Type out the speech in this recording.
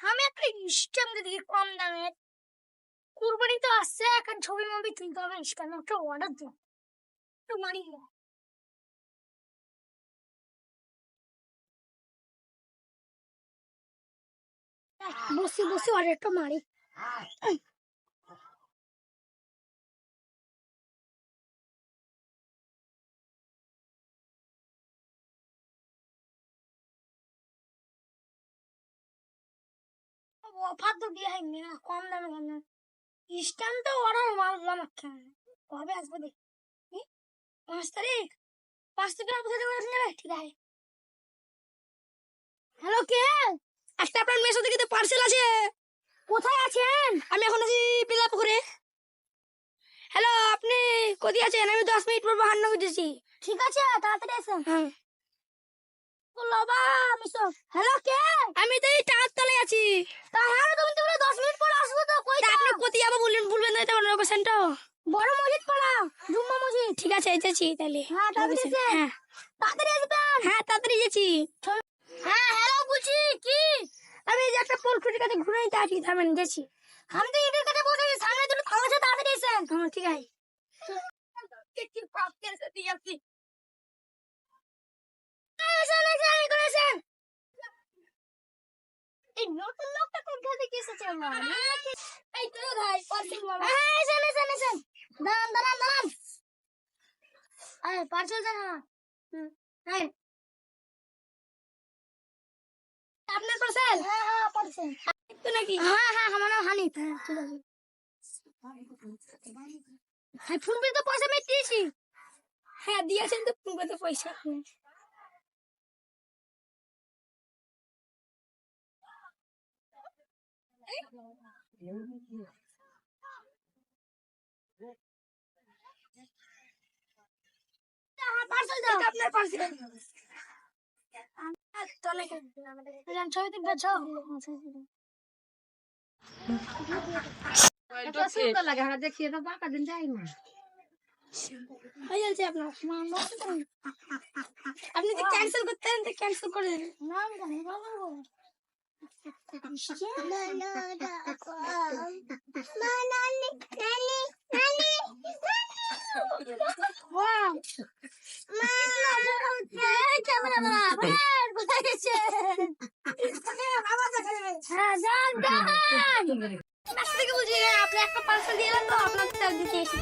আমি একটা স্ট্যাম্প দিই কম দামে। কুরবানি তো আসছে, এখন ছবি মবি তুলতে হবে, স্ট্যাম্প একটা অর্ডার দিও, একটু মারি বসি বসি অর্ডারটা মারি। অফার তো দিয়ে হয়নি না, কম দামে কেন স্ট্যাম্পটা অর্ডার মারলাম কেন, কবে আসবো দেখি? 5 তারিখ, 5 তারিখ আপনার সাথে করে নেবে, ঠিক আছে। হ্যালো, কে? একটা আপনার মেয়ের সাথে কিন্তু পার্সেল আছে। কোথায় আছেন? আমি এখন আছি পিলাপুকুরে। হ্যালো, আপনি কোথায় আছেন? আমি 10 মিনিট পর বাহান্ন করতেছি। ঠিক আছে, তাড়াতাড়ি আসেন। হ্যাঁ। হ্যালো, কে? আমি তো এই টাওয়ার তলায় আছি। তা হ্যাঁ, তুমি 10 মিনিট পর আসবো তো, কই আপনি কোথায় যাবো বলবেন না, তো লোকেশনটা বড় মসজিদ পাড়া, জুম্মা মসজিদ। ঠিক আছে, এসেছি তাহলে। হ্যাঁ, তাড়াতাড়ি আসেন। হ্যাঁ, তাড়াতাড়ি আসবেন। হ্যাঁ, তাড়াতাড়ি এসেছি। হ্যাঁ, হ্যালো, বলছি কি? আমি এই যে একটা পোলট্রির কাছে ঘুরে নিতে আছি, থামেন গেছি। আমি তো এদের কাছে বসে আছি, সামনে দুটো থাম আছে, তাড়াতাড়ি এসেন। হ্যাঁ, ঠিক আছে। কি প্রাপ্তের সাথে যাচ্ছি। এই নতুন লোকটা কোথা থেকে এসেছে? আমার এই তো ভাই পার্সেল মামা। এসেন দাঁড়ান। আরে পার্সেল দেন। হ্যাঁ, আপনার পার্সেল? হ্যাঁ পার্সেল তো নাকি? হ্যাঁ আমার নাম হানিফ। হ্যাঁ, ঠিক আছে। হ্যাঁ, ফোন পে তো পয়সা আমি দিয়েছি। হ্যাঁ, দিয়েছেন তো ফোন পে তো পয়সা। পার্সেল দাও, আপনার পার্সেল। ছবি তুলবে, সুন্দর লাগে, আমরা দেখিয়ে তো বাঁকা দিন যাই না। আপনি তো ক্যান্সেল করতেন, তো ক্যান্সেল করে দেন। আপনি একটা পার্সেল দিয়ে তো আপনার দিতে এসেছি।